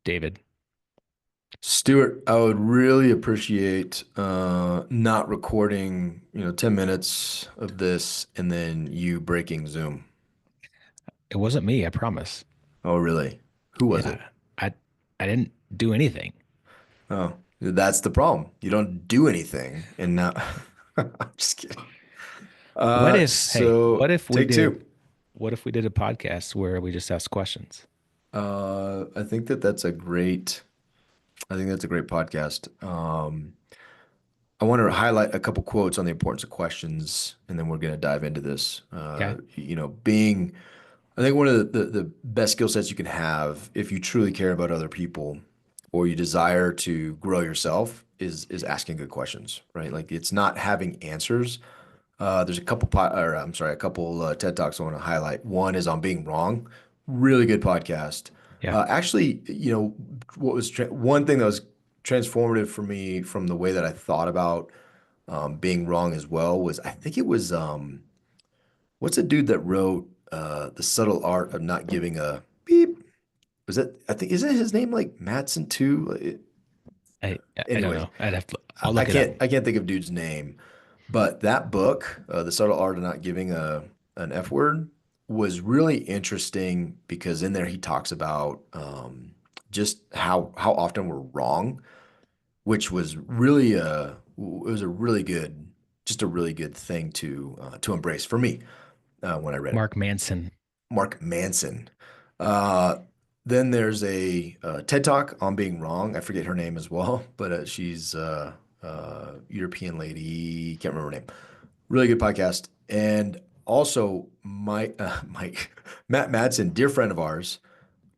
David. Stuart, I would really appreciate not recording, 10 minutes of this and then you breaking Zoom. It wasn't me, I promise. Oh, really? Who was Yeah, it? I I didn't do anything. Oh, that's the problem. You don't do anything and now I'm just kidding. What So if we take did two. what if we did a podcast where we just asked questions? I think I think that's a great podcast. I want to highlight a couple quotes on the importance of questions, and then we're going to dive into this. Okay. I think one of the best skill sets you can have if you truly care about other people or you desire to grow yourself is asking good questions, right? Like it's not having answers. There's a couple TED Talks I want to highlight. One is on being wrong. Really good podcast. Yeah. Actually, one thing that was transformative for me from the way that I thought about being wrong as well was I think it was what's the dude that wrote The Subtle Art of Not Giving a Beep? Was that I think isn't his name like Matson too? I don't Anyways, know. I'll look it up. I can't think of dude's name, but that book, The Subtle Art of Not Giving a an F word, was really interesting because in there he talks about just how often we're wrong, which was really it was a really good just a really good thing to embrace for me when I read it. Mark Manson. Mark Manson. Uh, then there's a TED Talk on being wrong. I forget her name as well, but she's European lady. Can't remember her name. Really good podcast. And also, Mike Matt Madsen, dear friend of ours,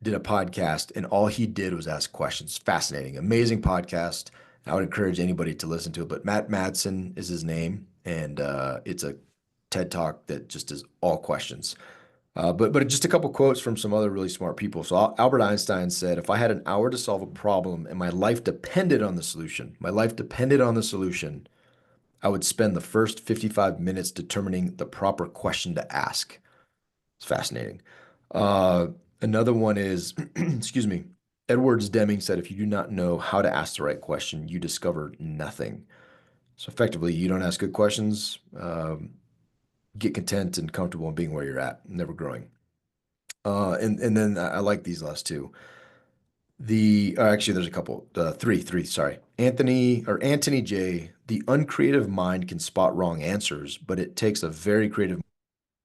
did a podcast, and all he did was ask questions. Fascinating, amazing podcast. I would encourage anybody to listen to it. But Matt Madsen is his name, and it's a TED Talk that just is all questions. But just a couple quotes from some other really smart people. So Albert Einstein said, "If I had an hour to solve a problem and my life depended on the solution, I would spend the first 55 minutes determining the proper question to ask." It's fascinating. Uh, Another one is, excuse me, Edwards Deming said, "If you do not know how to ask the right question, you discover nothing." So effectively, you don't ask good questions, get content and comfortable in being where you're at, never growing. And then I like these last two. Actually, there's a couple. Three. Sorry, Anthony J. The uncreative mind can spot wrong answers, but it takes a very creative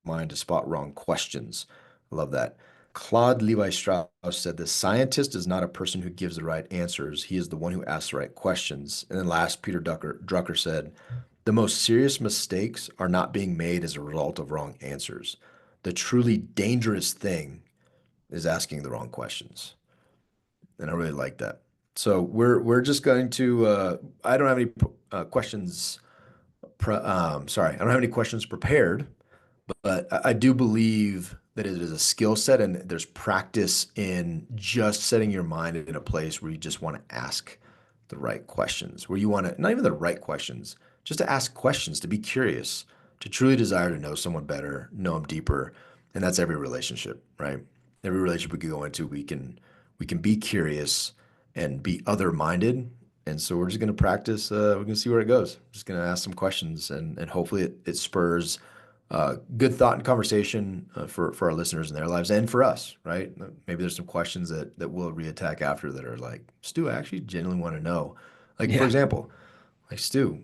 mind to spot wrong questions. I love that. Claude Levi Strauss said, "The scientist is not a person who gives the right answers. He is the one who asks the right questions." And then last, Drucker said, "The most serious mistakes are not being made as a result of wrong answers. The truly dangerous thing is asking the wrong questions." And I really like that. So we're just going to I don't have any questions sorry, I don't have any questions prepared, but I do believe that it is a skill set and there's practice in just setting your mind in a place where you just want to ask the right questions, where you want to, not even the right questions, just to ask questions, to be curious, to truly desire to know someone better, know them deeper. And that's every relationship, right? Every relationship we can go into, we can be curious and be other-minded. And so we're just going to practice. We're going to see where it goes. Just going to ask some questions and hopefully it spurs good thought and conversation for our listeners in their lives and for us, right? Maybe there's some questions that we'll reattack after that are like, Stu, I actually genuinely want to know. Like, for Yeah. example, like Stu,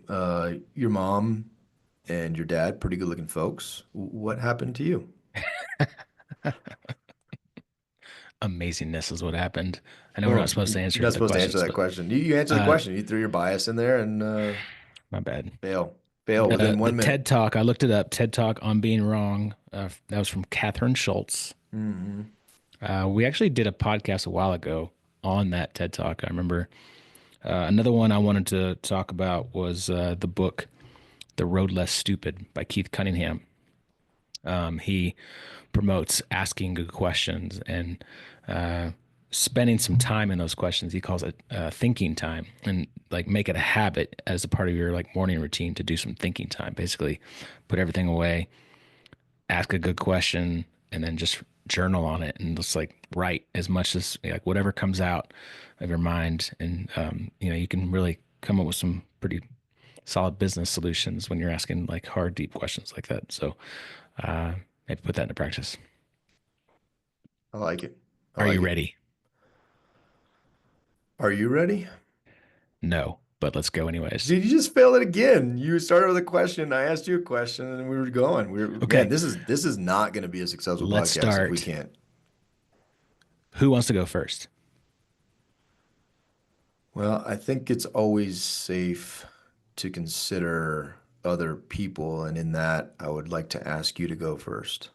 your mom and your dad, pretty good looking folks. What happened to you? Amazingness is what happened. I know we're not Well, supposed to you're answer not the supposed to answer questions, that but question. You answer the uh question. You threw your bias in there and my bad. fail. Fail within The 1 minute. TED Talk, I looked it up. TED Talk on being wrong. That was from Catherine Schultz. Hmm. We actually did a podcast a while ago on that TED Talk. I remember another one I wanted to talk about was the book The Road Less Stupid by Keith Cunningham. He promotes asking good questions and uh, spending some time in those questions. He calls it thinking time, and like make it a habit as a part of your like morning routine to do some thinking time. Basically, put everything away, ask a good question, and then just journal on it and just like write as much as like whatever comes out of your mind. And you can really come up with some pretty solid business solutions when you're asking like hard, deep questions like that. So uh, maybe put that into practice. I like it. I Are you like it. ready? Are you ready? No, but let's go anyways. Dude, you just failed it again. You started with a question, I asked you a question, and we were going. Man, Okay, this is not going to be a successful let's podcast if we start. can't. Who wants to go first? Well, I think it's always safe to consider other people, and in that, I would like to ask you to go first.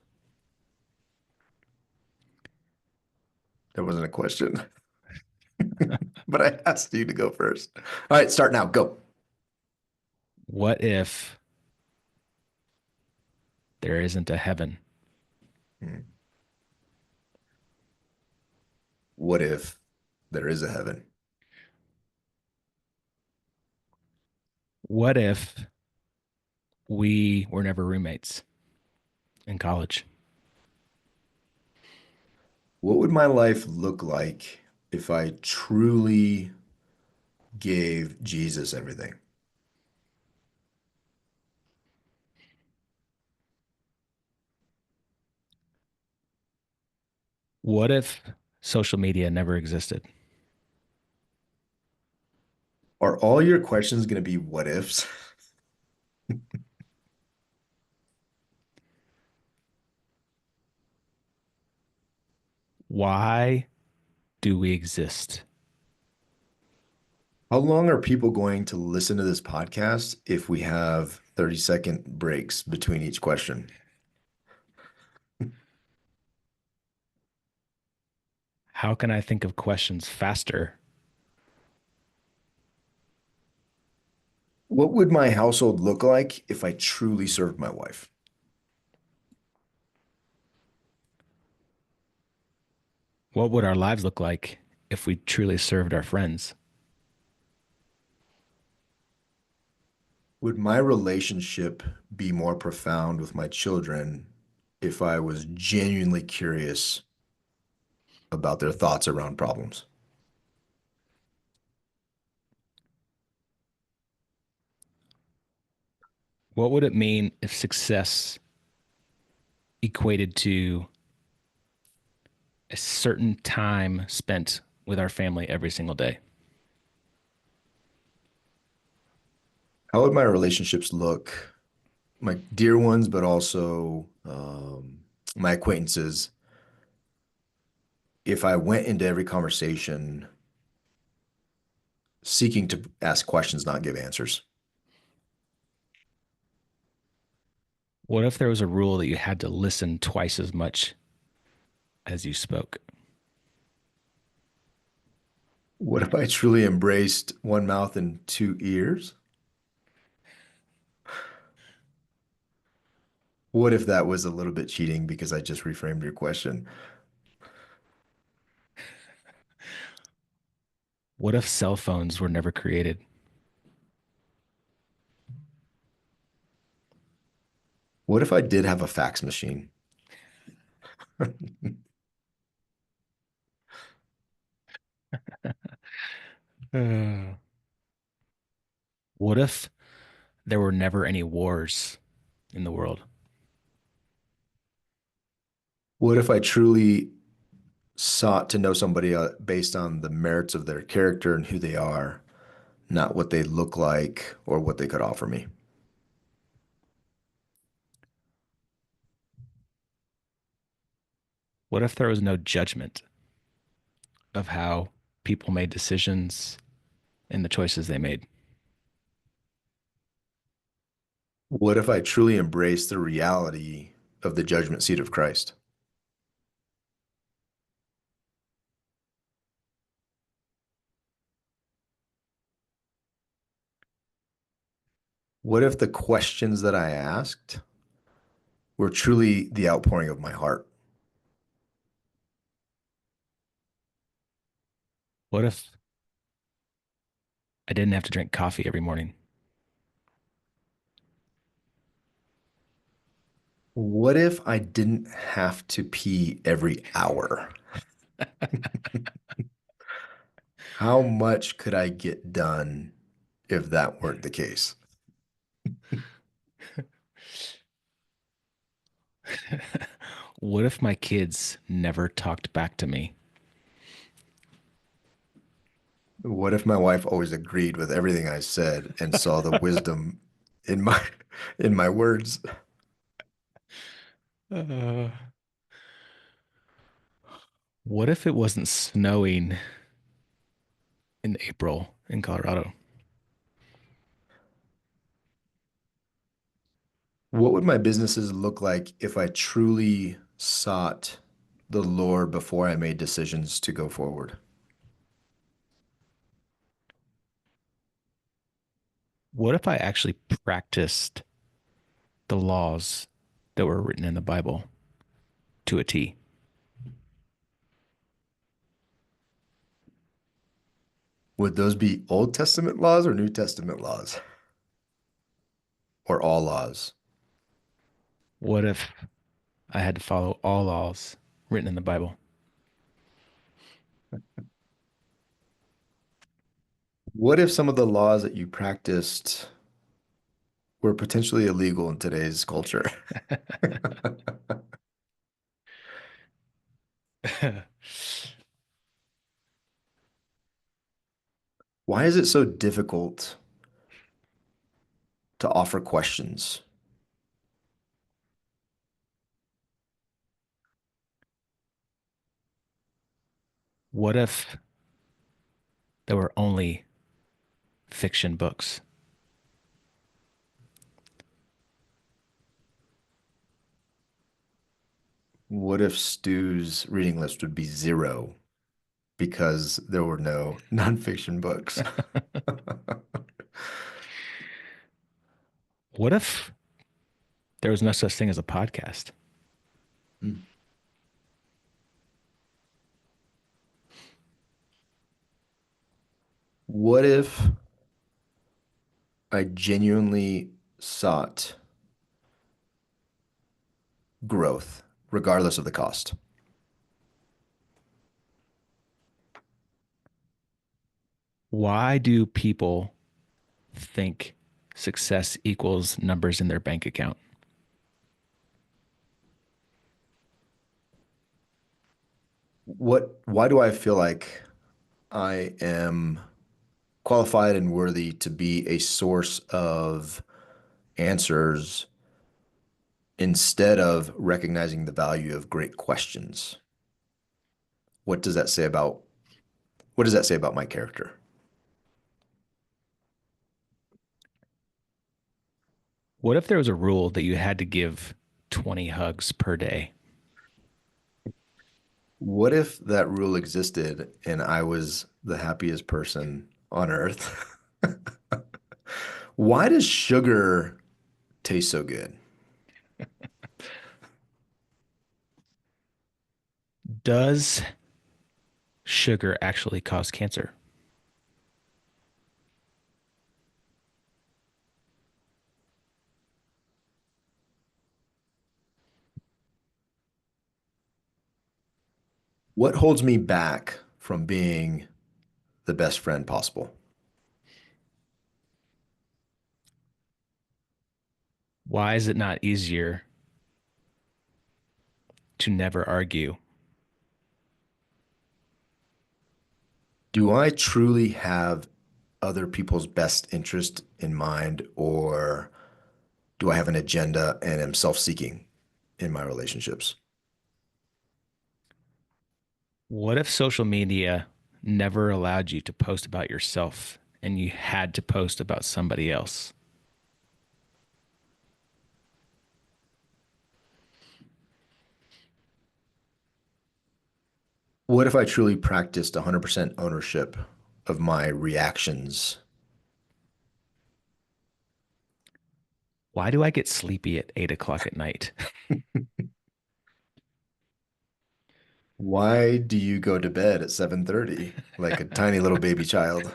That wasn't a question, but I asked you to go first. All right, start now. Go. What if there isn't a heaven? Hmm. What if there is a heaven? What if we were never roommates in college? What would my life look like if I truly gave Jesus everything? What if social media never existed? Are all your questions going to be what ifs? Why do we exist? How long are people going to listen to this podcast if we have 30-second breaks between each question? How can I think of questions faster? What would my household look like if I truly served my wife? What would our lives look like if we truly served our friends? Would my relationship be more profound with my children if I was genuinely curious about their thoughts around problems? What would it mean if success equated to a certain time spent with our family every single day? How would my relationships look, my dear ones, but also my acquaintances, if I went into every conversation seeking to ask questions, not give answers? What if there was a rule that you had to listen twice as much as you spoke? What if I truly embraced one mouth and two ears? What if that was a little bit cheating because I just reframed your question? What if cell phones were never created? What if I did have a fax machine? Uh, what if there were never any wars in the world? What if I truly sought to know somebody based on the merits of their character and who they are, not what they look like or what they could offer me? What if there was no judgment of how people made decisions and the choices they made? What if I truly embraced the reality of the judgment seat of Christ? What if the questions that I asked were truly the outpouring of my heart? What if I didn't have to drink coffee every morning? What if I didn't have to pee every hour? How much could I get done if that weren't the case? What if my kids never talked back to me? What if my wife always agreed with everything I said and saw the wisdom in my in my words? Uh, what if it wasn't snowing in April in Colorado? What would my businesses look like if I truly sought the Lord before I made decisions to go forward? What if I actually practiced the laws that were written in the Bible to a T? Would those be Old Testament laws or New Testament laws or all laws? What if I had to follow all laws written in the Bible? What if some of the laws that you practiced were potentially illegal in today's culture? Why is it so difficult to offer questions? What if there were only fiction books? What if Stu's reading list would be zero because there were no nonfiction books? What if there was no such thing as a podcast? What if I genuinely sought growth, regardless of the cost? Why do people think success equals numbers in their bank account? Why do I feel like I am qualified and worthy to be a source of answers instead of recognizing the value of great questions? What does that say about what does that say about my character? What if there was a rule that you had to give 20 hugs per day? What if that rule existed and I was the happiest person on earth? Why does sugar taste so good? Does sugar actually cause cancer? What holds me back from being the best friend possible? Why is it not easier to never argue? Do I truly have other people's best interest in mind, or do I have an agenda and am self-seeking in my relationships? What if social media never allowed you to post about yourself and you had to post about somebody else? What if I truly practiced 100% ownership of my reactions? Why do I get sleepy at 8 o'clock at night? Why do you go to bed at 7:30 like a tiny little baby child?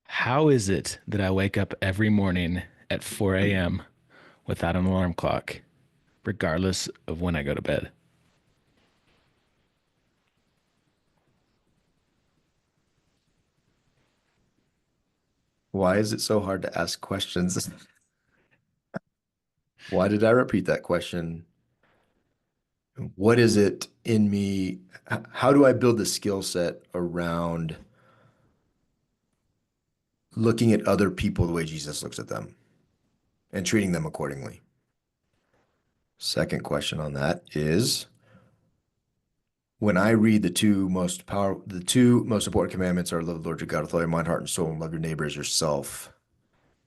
How is it that I wake up every morning at 4 a.m. without an alarm clock, regardless of when I go to bed. Why is it so hard to ask questions? Why did I repeat that question? What is it in me? How do I build the skill set around looking at other people the way Jesus looks at them and treating them accordingly? Second question on that is when I read the two most important commandments are love the Lord your God with all your mind, heart, and soul, and love your neighbor as yourself.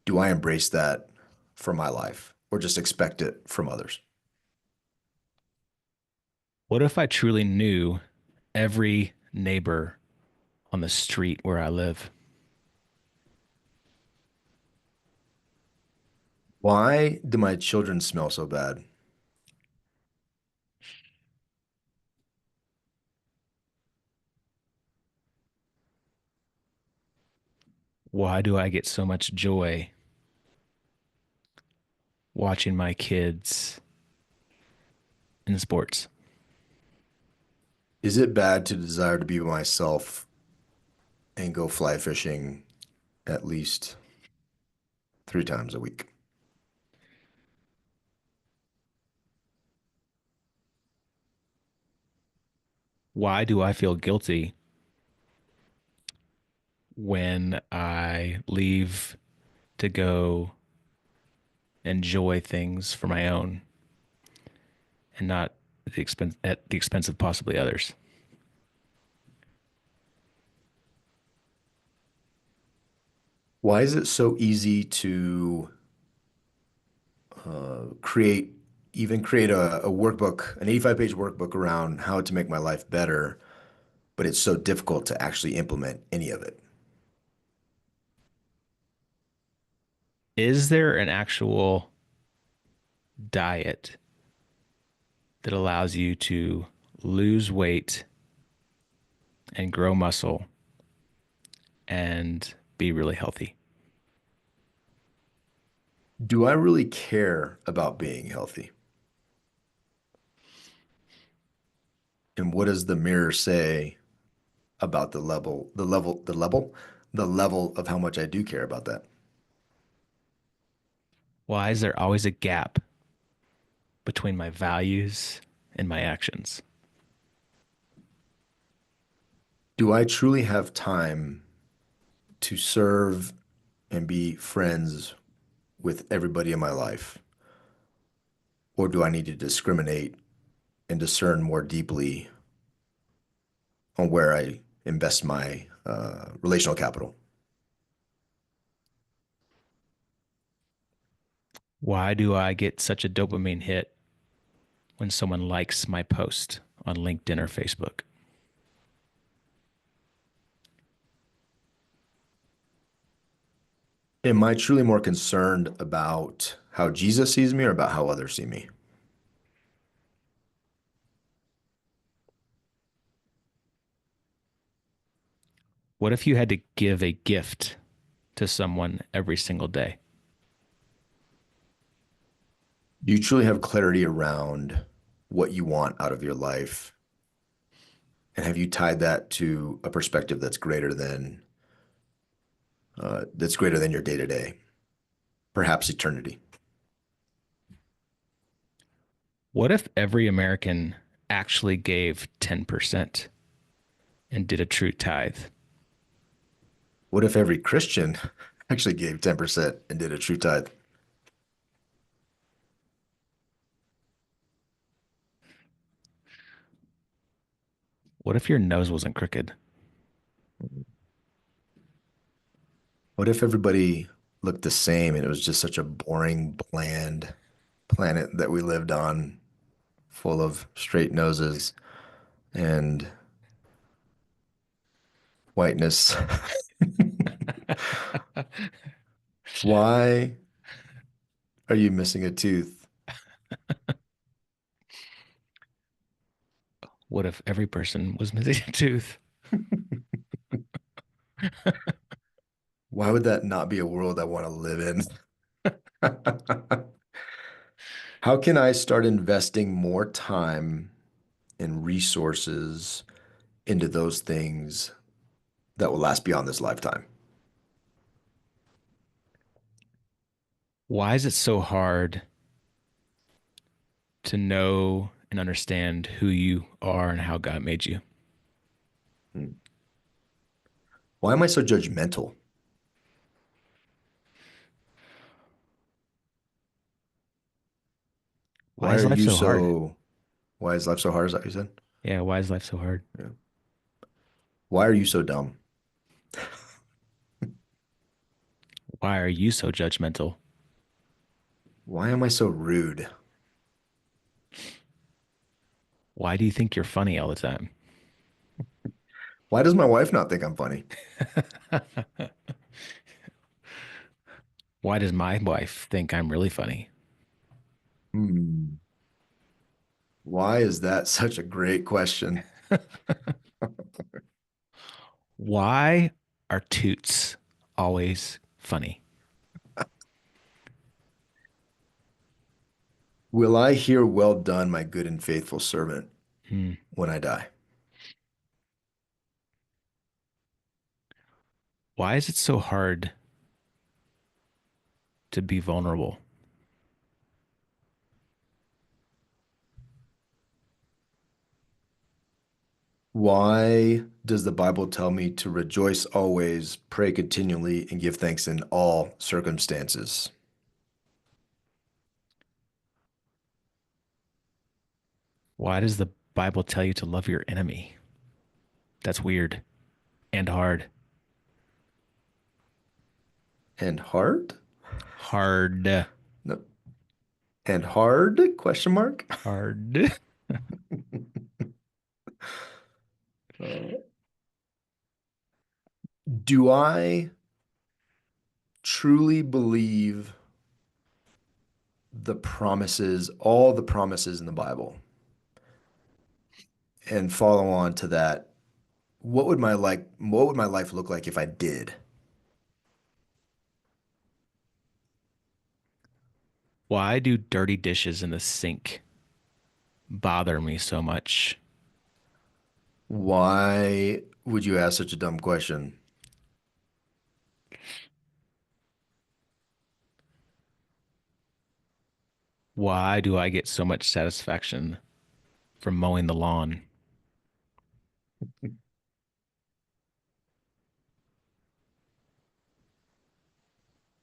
Do I embrace that for my life or just expect it from others? What if I truly knew every neighbor on the street where I live? Why do my children smell so bad? Why do I get so much joy watching my kids in sports? Is it bad to desire to be myself and go fly fishing at least 3 times a week? Why do I feel guilty when I leave to go enjoy things for my own and not at the expense of possibly others? Why is it so easy to create, even create a workbook, an 85-page workbook around how to make my life better, but it's so difficult to actually implement any of it? Is there an actual diet that allows you to lose weight and grow muscle and be really healthy? Do I really care about being healthy? And what does the mirror say about the level of how much I do care about that? Why is there always a gap between my values and my actions? Do I truly have time to serve and be friends with everybody in my life? Or do I need to discriminate and discern more deeply on where I invest my relational capital? Why do I get such a dopamine hit when someone likes my post on LinkedIn or Facebook? Am I truly more concerned about how Jesus sees me or about how others see me? What if you had to give a gift to someone every single day? Do you truly have clarity around what you want out of your life? And have you tied that to a perspective that's greater than your day to day, perhaps eternity? What if every American actually gave 10% and did a true tithe? What if every Christian actually gave 10% and did a true tithe? What if your nose wasn't crooked? What if everybody looked the same and it was just such a boring, bland planet that we lived on, full of straight noses and whiteness? Why are you missing a tooth? What if every person was missing a tooth? Why would that not be a world I want to live in? How can I start investing more time and resources into those things that will last beyond this lifetime? Why is it so hard to know and understand who you are and how God made you? Hmm. Why am I so judgmental? Why Why is are life you so hard? so, why is life so hard? Is that what you said? Yeah, why is life so hard? Yeah. Why are you so dumb? Why are you so judgmental? Why am I so rude? Why do you think you're funny all the time? Why does my wife not think I'm funny? Why does my wife think I'm really funny? Hmm. Why is that such a great question? Why are toots always funny? Will I hear well done, my good and faithful servant, Hmm. when I die? Why is it so hard to be vulnerable? Why does the Bible tell me to rejoice always, pray continually, and give thanks in all circumstances? Why does the Bible tell you to love your enemy? That's weird and hard. And hard? Hard. No. And hard? Question mark. Hard. Uh, do I truly believe the promises, all the promises in the Bible? And follow on to that, what would my life look like if I did? Why do dirty dishes in the sink bother me so much? Why would you ask such a dumb question? Why do I get so much satisfaction from mowing the lawn?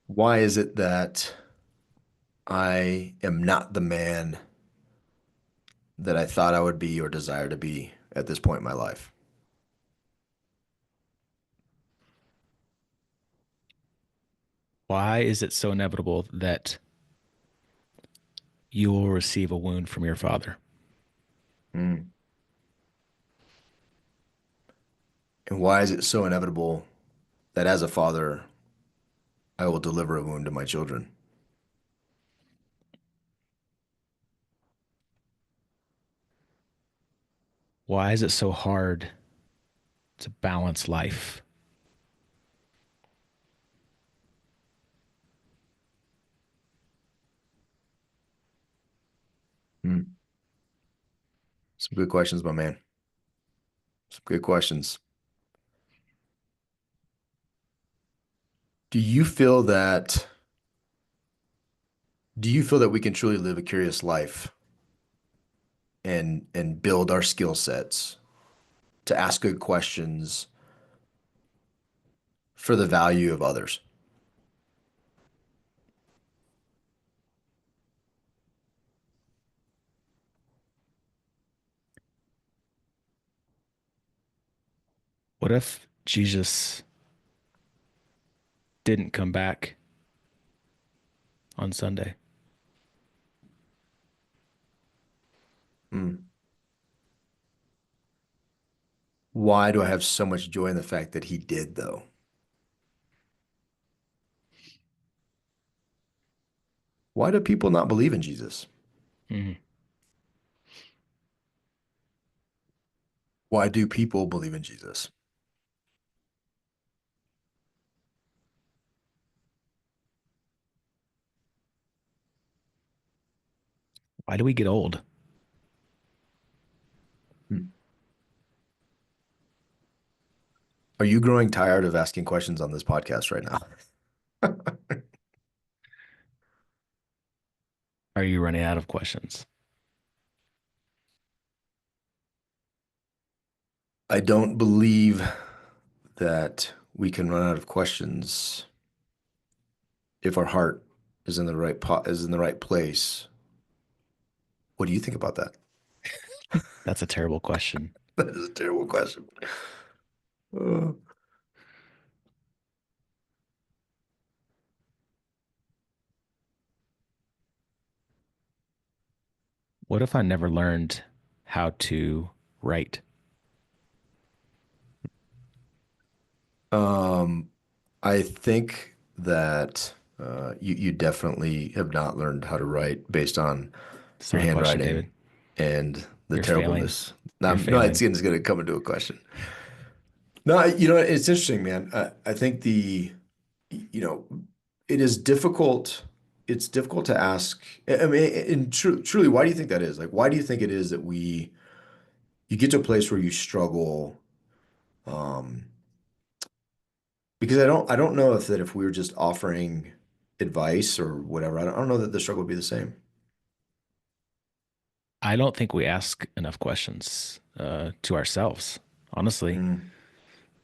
Why is it that I am not the man that I thought I would be or desire to be at this point in my life? Why is it so inevitable that you will receive a wound from your father? Mm. And why is it so inevitable that as a father, I will deliver a wound to my children? Why is it so hard to balance life? Mm. Some good questions, my man. Some good questions. Do you feel that do you feel that we can truly live a curious life and build our skill sets to ask good questions for the value of others? What if Jesus didn't come back on Sunday? Mm. Why do I have so much joy in the fact that he did, though? Why do people not believe in Jesus? Mhm. Why do people believe in Jesus? Why do we get old? Hmm. Are you growing tired of asking questions on this podcast right now? Are you running out of questions? I don't believe that we can run out of questions if our heart is in the right is in the right place. What do you think about that? That's a terrible question. That is a terrible question. Uh, What if I never learned how to write? Um, I think that you definitely have not learned how to write based on It's your not a question, David. handwriting and the You're failing. terribleness. You're No, failing. it's going to come into a question. No, you know, it's interesting, man. I think you know, it is difficult. It's difficult to ask. I mean, and truly, why do you think that is? Like, why do you think it is that you get to a place where you struggle? Um, because I don't know if that if we were just offering advice or whatever, I don't know that the struggle would be the same. I don't think we ask enough questions to ourselves, honestly. Mm,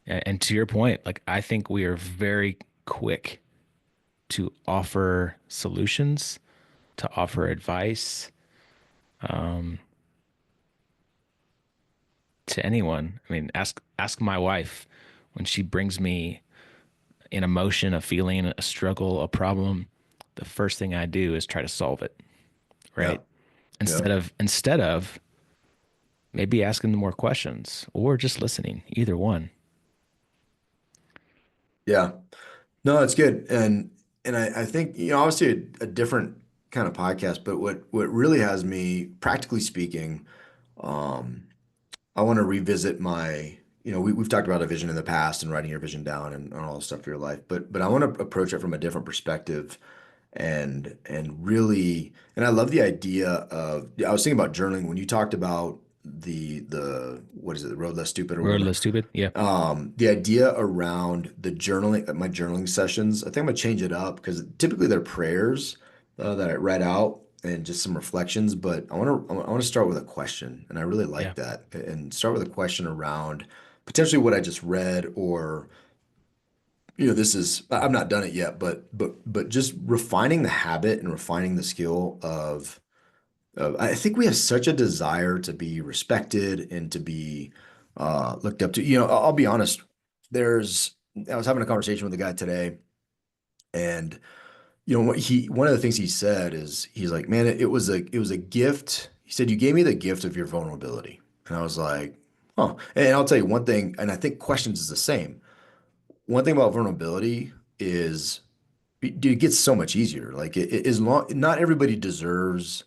And to your point, like I think we are very quick to offer solutions, to offer advice um, to anyone. I mean, ask my wife when she brings me an emotion, a feeling, a struggle, a problem. The first thing I do is try to solve it, yeah, right? yeah, Instead of maybe asking more questions or just listening, either one. yeah. No, it's good, and I think obviously a different kind of podcast, but what really has me, practically speaking, um, I want to revisit my, we've talked about a vision in the past and writing your vision down and all this stuff for your life, but I want to approach it from a different perspective and really, and I love the idea of, I was thinking about journaling when you talked about the what is it, the road less stupid or We're a whatever. little stupid. Yeah. The idea around the journaling, my journaling sessions, I think I'm gonna change it up because typically they're prayers that I write out and just some reflections. But I want to start with a question, and I really Yeah. like that, and start with a question around potentially what I just read, or this is I've not done it yet, but just refining the habit and refining the skill of I think we have such a desire to be respected and to be looked up to. I'll be honest. I was having a conversation with a guy today, and one of the things he said is he's like, man, it was a gift. He said, you gave me the gift of your vulnerability, and I was like, oh. And I'll tell you one thing, and I think questions is the same. One thing about vulnerability is, dude, it gets so much easier. Like as long, not everybody deserves.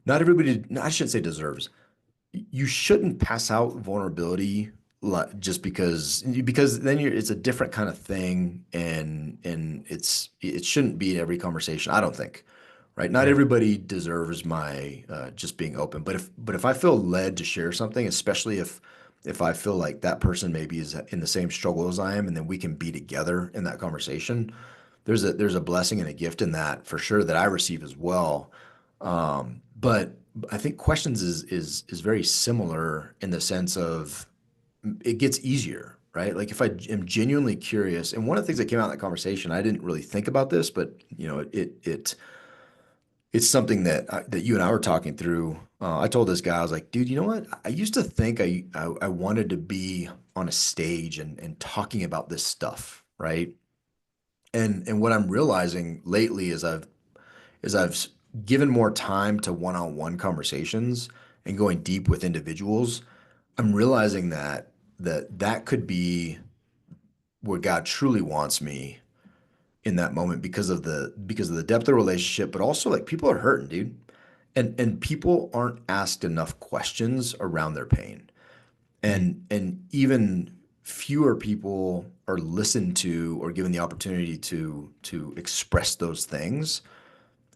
Not everybody, no, I shouldn't say deserves. You shouldn't pass out vulnerability just because then it's a different kind of thing and it shouldn't be every conversation, I don't think. Right? Not Right. everybody deserves my just being open. But if I feel led to share something, especially if I feel like that person maybe is in the same struggle as I am, and then we can be together in that conversation, there's a blessing and a gift in that for sure that I receive as well. But I think questions is very similar in the sense of it gets easier, right? Like if I am genuinely curious, and one of the things that came out in that conversation, I didn't really think about this, but it's something that you and I were talking through. I told this guy, I was like, dude, you know what? I used to think I wanted to be on a stage and talking about this stuff, right? And what I'm realizing lately is I've given more time to one-on-one conversations and going deep with individuals. I'm realizing that could be where God truly wants me in that moment because of the depth of the relationship, but also like people are hurting, dude. And people aren't asked enough questions around their pain. Mm. And even fewer people are listened to or given the opportunity to express those things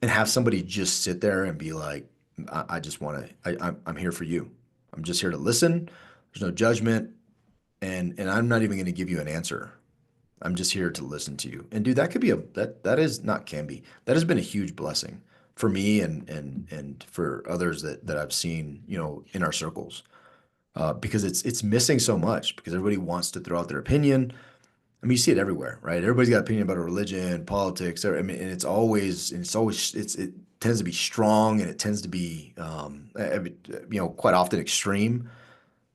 and have somebody just sit there and be like, I just want to, I'm here for you. I'm just here to listen. There's no judgment. And I'm not even going to give you an answer. I'm just here to listen to you. And dude, that could be that is not can be. That has been a huge blessing for me and for others that I've seen, in our circles. Because it's missing so much because everybody wants to throw out their opinion. I mean, you see it everywhere, right? Everybody's got an opinion about religion, politics. I mean, and it tends to be strong and it tends to be, quite often extreme.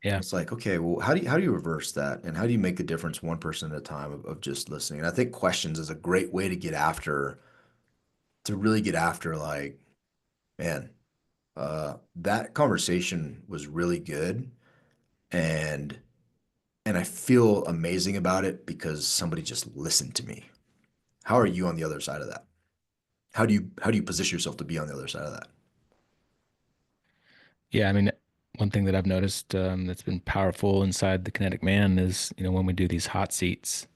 Yeah. It's like, okay, well, how do you reverse that, and how do you make the difference one person at a time of just listening? And I think questions is a great way to really get after, like, man, that conversation was really good, and and I feel amazing about it because somebody just listened to me. How are you on the other side of that? How do you position yourself to be on the other side of that? Yeah. I mean, one thing that I've noticed that's been powerful inside the Kinetic Man is, when we do these hot seats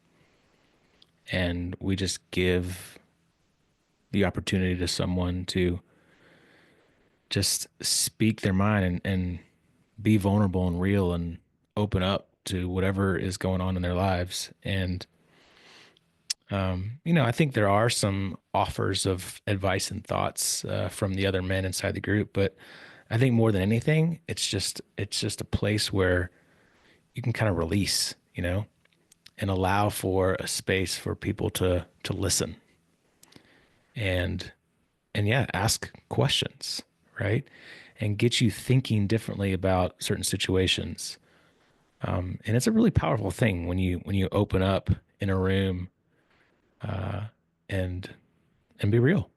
and we just give the opportunity to someone to just speak their mind and be vulnerable and real and open up to whatever is going on in their lives. And, I think there are some offers of advice and thoughts from the other men inside the group, but I think more than anything, it's just a place where you can kind of release, and allow for a space for people to listen and yeah, ask questions, right? And get you thinking differently about certain situations. And it's a really powerful thing when you open up in a room uh, and be real.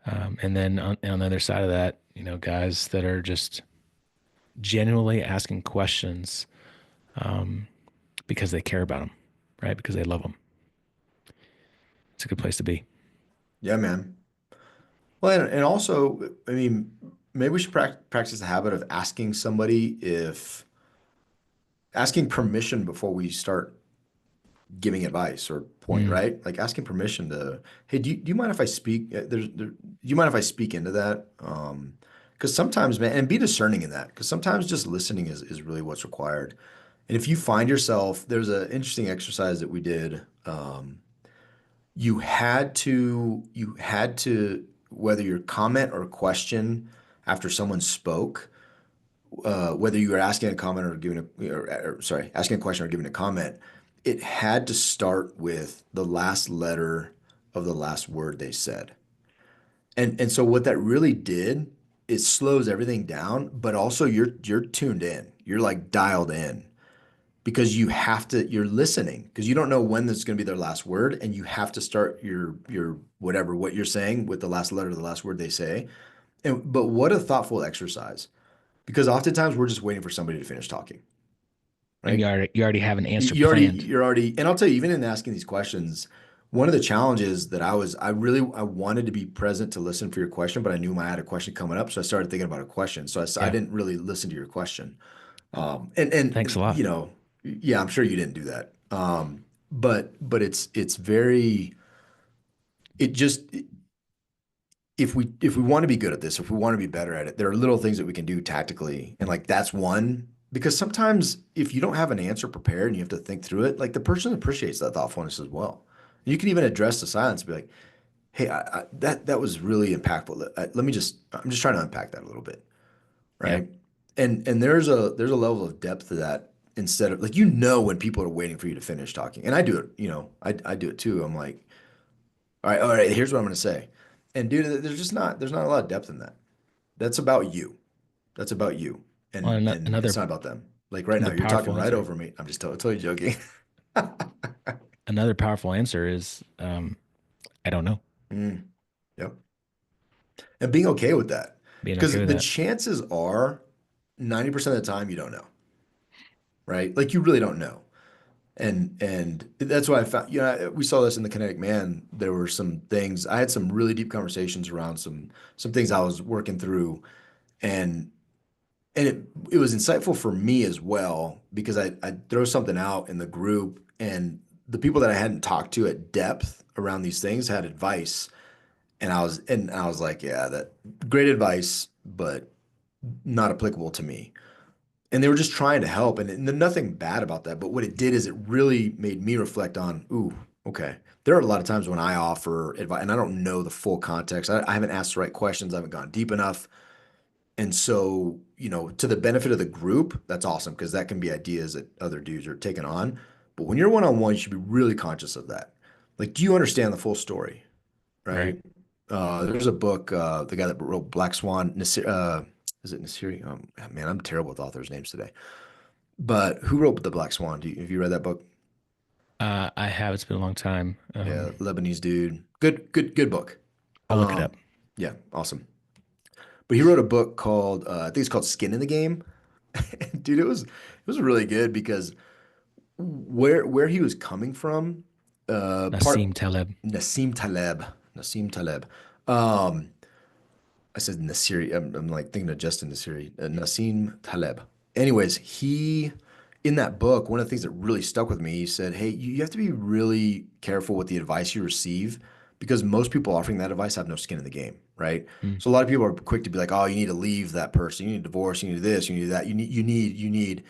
And then on the other side of that, guys that are just genuinely asking questions because they care about them, right? Because they love them. It's a good place to be. Yeah, man. Well, and also, I mean, maybe we should practice the habit of asking permission before we start giving advice or point, Mm, right? Like asking permission to, hey, do you mind if I speak? Do you mind if I speak into that? Because sometimes, man, and be discerning in that, because sometimes just listening is really what's required. And if you find yourself, there's an interesting exercise that we did. You had to, whether your comment or question after someone spoke, whether you were asking a comment or sorry, asking a question or giving a comment, it had to start with the last letter of the last word they said. And so what that really did is slows everything down, but also you're tuned in. You're like dialed in because you're listening because you don't know when this is going to be their last word, and you have to start your whatever what you're saying with the last letter of the last word they say. But what a thoughtful exercise, because oftentimes we're just waiting for somebody to finish talking, and you right? already have an You, answer you already, planned. you're already, and I'll tell you, even in asking these questions, one of the challenges that I wanted to be present to listen for your question, but I knew I had a question coming up, so I started thinking about a question. So I Yeah. didn't really listen to your question. And Thanks a lot. yeah, I'm sure you didn't do that. But it's very, it just, if we want to be good at this, if we want to be better at it, there are little things that we can do tactically. And like that's one, because sometimes if you don't have an answer prepared and you have to think through it, like the person appreciates that thoughtfulness as well. You can even address the silence and be like, hey, that was really impactful. I'm just trying to unpack that a little bit, Yeah. right? And there's a level of depth to that, instead of like, when people are waiting for you to finish talking. And I do it, I do it too. I'm like, all right, here's what I'm gonna say. And dude, there's not a lot of depth in that. That's about you. That's about you. Well, And it's another not about them. Like right now, another you're talking powerful right answer. over me. I'm just totally joking. Another powerful answer is I don't know. Mm, yep. And being okay with that. Being okay Because with the that. chances are 90% of the time you don't know, right? Like you really don't know. And that's why I found, we saw this in the Kinetic Man. There were some things, I had some really deep conversations around some things I was working through, and it was insightful for me as well because I'd throw something out in the group, and the people that I hadn't talked to at depth around these things had advice, And I was like, yeah, that great advice, but not applicable to me. And they were just trying to help, and nothing bad about that. But what it did is it really made me reflect on, ooh, okay. There are a lot of times when I offer advice and I don't know the full context. I haven't asked the right questions. I haven't gone deep enough. And so, to the benefit of the group, that's awesome because that can be ideas that other dudes are taking on. But when you're one-on-one, you should be really conscious of that. Like, do you understand the full story? Right. Right? There's a book, the guy that wrote Black Swan, is it Nasiri? Man, I'm terrible with authors' names today. But who wrote The Black Swan? Have you read that book? I have. It's been a long time. Yeah, Lebanese dude. Good, good, good book. I'll look it up. Yeah, awesome. But he wrote a book called, I think it's called Skin in the Game. Dude, it was really good because where he was coming from, Nassim part Taleb. Nassim Taleb. Um, I said Nasiri. I'm like thinking of Justin Nasiri. Nassim Taleb. Anyways, in that book, one of the things that really stuck with me, he said, "Hey, you have to be really careful with the advice you receive because most people offering that advice have no skin in the game, right? Mm, So a lot of people are quick to be like, "Oh, you need to leave that person. You need a divorce. You need this. You need that. You need."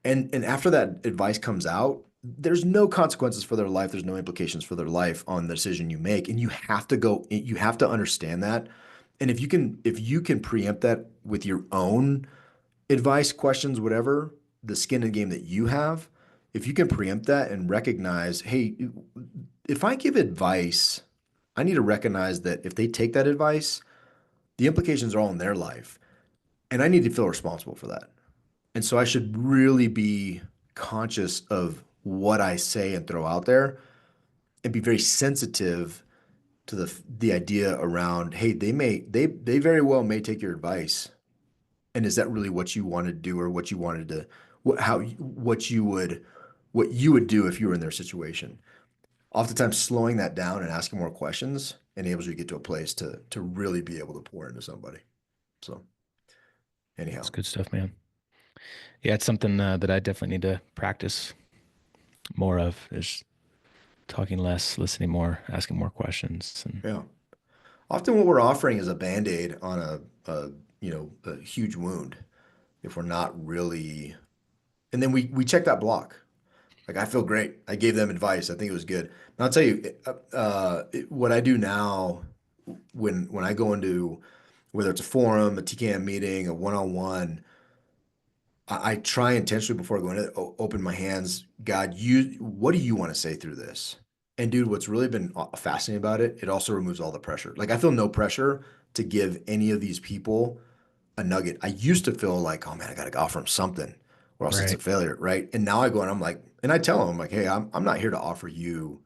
And after that advice comes out, there's no consequences for their life. There's no implications for their life on the decision you make. And you have to understand that. And if you can preempt that with your own advice, questions, whatever, the skin in the game that you have, if you can preempt that and recognize, hey, if I give advice, I need to recognize that if they take that advice, the implications are all in their life. And I need to feel responsible for that. And so I should really be conscious of what I say and throw out there and be very sensitive to the idea around, hey, they very well may take your advice. And is that really what you wanted to do or what you wanted to what you would do if you were in their situation? Oftentimes slowing that down and asking more questions enables you to get to a place to really be able to pour into somebody. So it's anyhow, good stuff, man. Yeah, it's something that I definitely need to practice more of is talking less, listening more, asking more questions. And yeah. Often what we're offering is a band-aid on a huge wound if we're not really, and then we check that block. Like I feel great. I gave them advice. I think it was good. And I'll tell you, what I do now when I go into whether it's a forum, a TKM meeting, a one-on-one, I try intentionally before I go into it, open my hands. God, what do you want to say through this? And dude, what's really been fascinating about it, it also removes all the pressure. Like I feel no pressure to give any of these people a nugget. I used to feel like, oh man, I gotta offer them something, or else it's a right. failure, right? And now I go and I'm like, and I tell them, I'm like, hey, I'm not here to offer you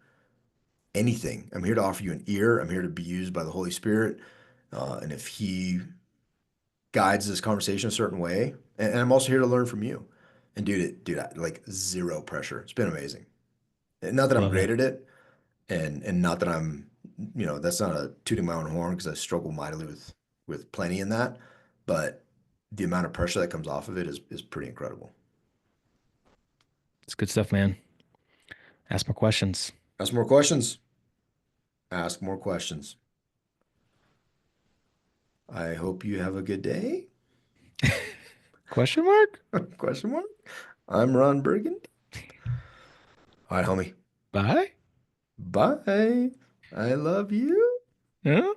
anything. I'm here to offer you an ear. I'm here to be used by the Holy Spirit. And if He guides this conversation a certain way, and I'm also here to learn from you. And dude, like zero pressure. It's been amazing. And not that I'm Love great that. at it, and not that I'm, that's not a tooting my own horn because I struggle mightily with plenty in that, but the amount of pressure that comes off of it is pretty incredible. It's good stuff, man. Ask more questions. Ask more questions. Ask more questions. I hope you have a good day. Question mark? Question mark. I'm Ron Burgundy. All right, homie. Bye? Bye. I love you. Yeah.